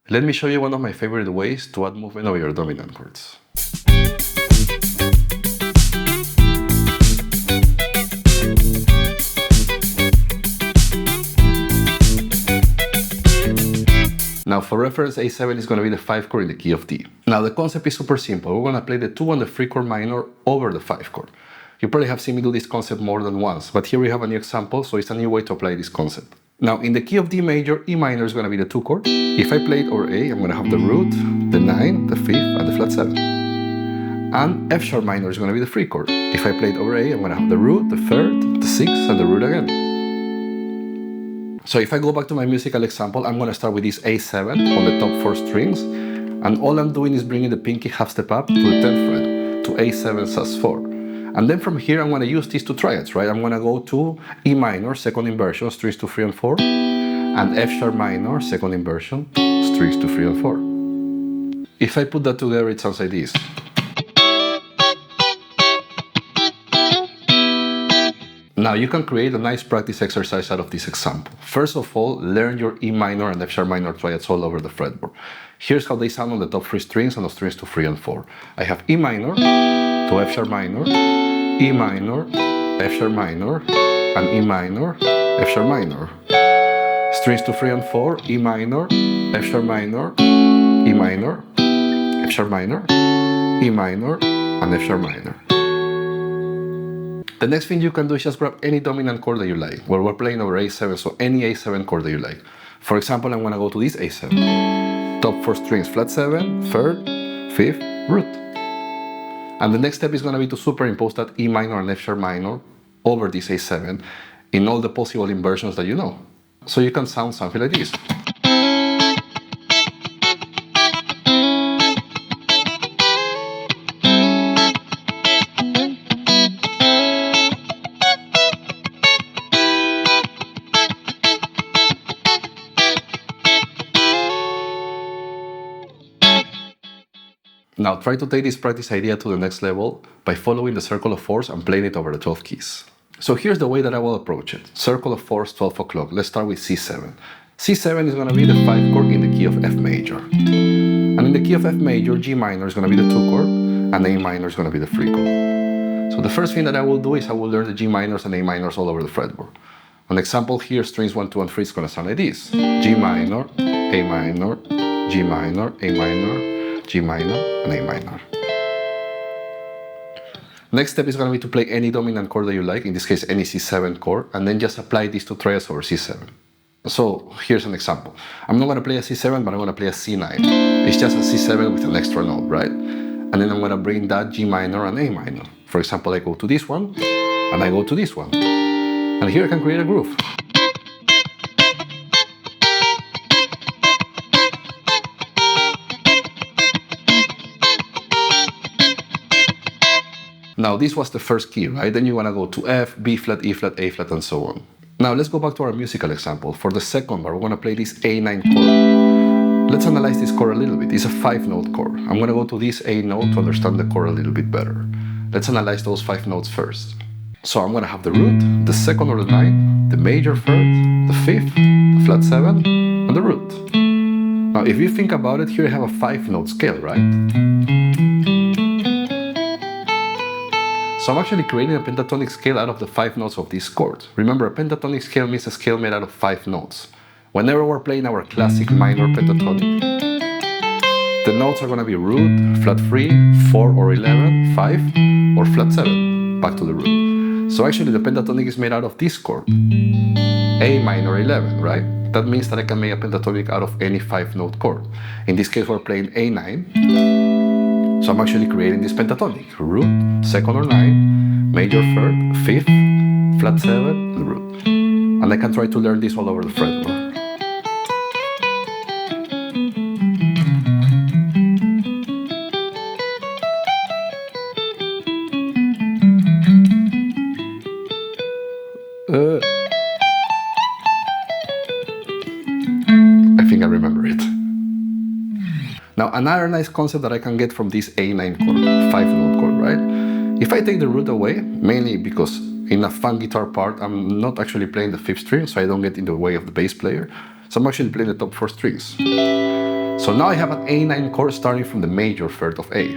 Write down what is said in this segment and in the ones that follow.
Let me show you one of my favorite ways to add movement over your dominant chords. Now for reference, A7 is going to be the 5 chord in the key of D. Now the concept is super simple. We're going to play the 2 on the 3 chord minor over the 5 chord. You probably have seen me do this concept more than once, but here we have a new example, so it's a new way to apply this concept. Now in the key of D major, E minor is going to be the 2 chord. If I play it over A, I'm going to have the root, the 9, the 5th, and the flat 7. And F sharp minor is going to be the 3 chord. If I play it over A, I'm going to have the root, the 3rd, the 6th, and the root again. So if I go back to my musical example, I'm going to start with this A7 on the top 4 strings, and all I'm doing is bringing the pinky half step up to the 10th fret, to A7 sus4. And then from here, I'm going to use these 2 triads, right? I'm going to go to E minor, second inversion, strings to 3 and 4, and F sharp minor, second inversion, strings to 3 and 4. If I put that together, it sounds like this. Now you can create a nice practice exercise out of this example. First of all, learn your E minor and F sharp minor triads all over the fretboard. Here's how they sound on the top 3 strings and the strings to 3 and 4. I have E minor to F sharp minor, E minor, F sharp minor, and E minor, F sharp minor. Strings to 3 and 4, E minor, F sharp minor, E minor, F sharp minor, E minor, and F sharp minor. The next thing you can do is just grab any dominant chord that you like. Well, we're playing over A7, so any A7 chord that you like. For example, I'm going to go to this A7. Top 4 strings, flat 7, 3rd, 5th, root. And the next step is going to be to superimpose that E minor and F sharp minor over this A7 in all the possible inversions that you know. So you can sound something like this. Now try to take this practice idea to the next level by following the circle of 4s and playing it over the 12 keys. So here's the way that I will approach it. Circle of 4s, 12 o'clock. Let's start with C7. C7 is going to be the 5 chord in the key of F major. And in the key of F major, G minor is going to be the 2 chord, and A minor is going to be the 3 chord. So the first thing that I will do is I will learn the G minors and A minors all over the fretboard. An example here, strings 1, 2, and 3 is going to sound like this. G minor, A minor, G minor, A minor, G minor, and A minor. Next step is going to be to play any dominant chord that you like, in this case any C7 chord, and then just apply these 2 triads over C7. So here's an example. I'm not going to play a C7, but I'm going to play a C9. It's just a C7 with an extra note, right? And then I'm going to bring that G minor and A minor. For example, I go to this one, and I go to this one. And here I can create a groove. Now this was the first key, right? Then you want to go to F, B flat, E flat, A flat, and so on. Now let's go back to our musical example. For the second bar, we're going to play this A9 chord. Let's analyze this chord a little bit. It's a 5-note chord. I'm going to go to this A note to understand the chord a little bit better. Let's analyze those 5 notes first. So I'm going to have the root, the second or the 9, the major 3rd, the 5th, the flat 7, and the root. Now if you think about it, here I have a 5-note scale, right? So I'm actually creating a pentatonic scale out of the 5 notes of this chord. Remember, a pentatonic scale means a scale made out of 5 notes. Whenever we're playing our classic minor pentatonic, the notes are going to be root, flat 3, 4 or 11, 5, or flat 7, back to the root. So actually the pentatonic is made out of this chord, A minor 11, right? That means that I can make a pentatonic out of any 5-note chord. In this case, we're playing A9. So I'm actually creating this pentatonic. Root, second or 9, major 3rd, 5th, flat 7, and root. And I can try to learn this all over the fretboard. I think I remember it. Now another nice concept that I can get from this A9 chord, 5-note chord, right? If I take the root away, mainly because in a fun guitar part, I'm not actually playing the 5th string, so I don't get in the way of the bass player. So I'm actually playing the top 4 strings. So So now I have an A9 chord starting from the major third of A,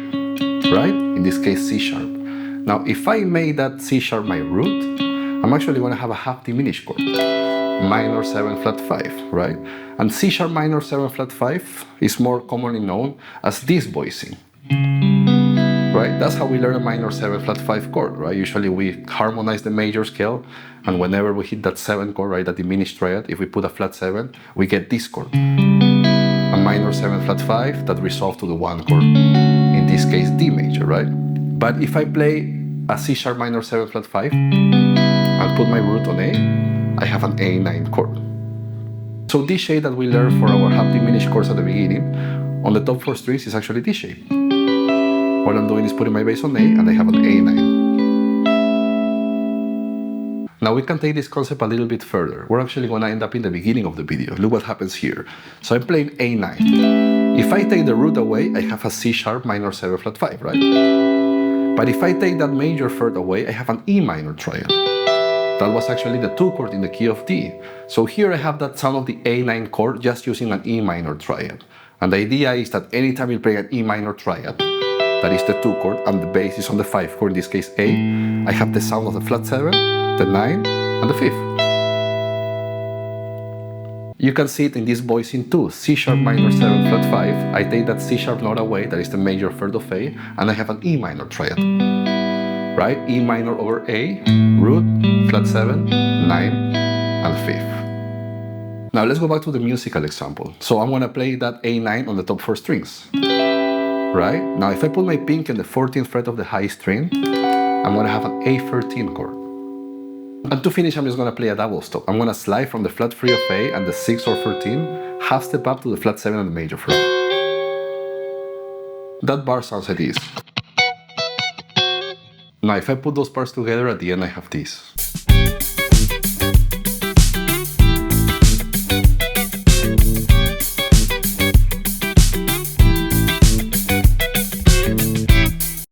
right? In this case, C sharp. Now, if I made that C sharp my root, I'm actually going to have a half diminished chord, minor 7 flat 5, right? And C sharp minor 7 flat 5 is more commonly known as this voicing, right? That's how we learn a minor 7 flat 5 chord, right? Usually we harmonize the major scale, and whenever we hit that 7 chord, right, that diminished triad, if we put a flat 7, we get this chord, a minor 7 flat 5 that resolves to the 1 chord, in this case D major, right? But if I play a C sharp minor 7 flat 5 and put my root on A, I have an A9 chord. So this shape that we learned for our half diminished chords at the beginning, on the top 4 strings is actually this shape. All I'm doing is putting my bass on A and I have an A9. Now we can take this concept a little bit further. We're actually going to end up in the beginning of the video. Look what happens here. So I'm playing A9. If I take the root away, I have a C sharp minor 7 flat 5, right? But if I take that major third away, I have an E minor triad. That was actually the 2 chord in the key of D. So here I have that sound of the A9 chord just using an E minor triad. And the idea is that anytime you play an E minor triad, that is the 2 chord, and the bass is on the 5 chord, in this case A, I have the sound of the flat 7, the 9, and the 5th. You can see it in this voicing too, C sharp minor 7 flat 5, I take that C sharp note away, that is the major third of A, and I have an E minor triad. Right? E minor over A, root, flat 7, 9, and 5th. Now let's go back to the musical example. So I'm going to play that A9 on the top 4 strings. Right? Now if I put my pinky in the 14th fret of the high string, I'm going to have an A13 chord. And to finish, I'm just going to play a double stop. I'm going to slide from the flat 3 of A and the 6 or 13, half step up to the flat 7 and the major 3. That bar sounds like this. Now if I put those parts together, at the end I have this.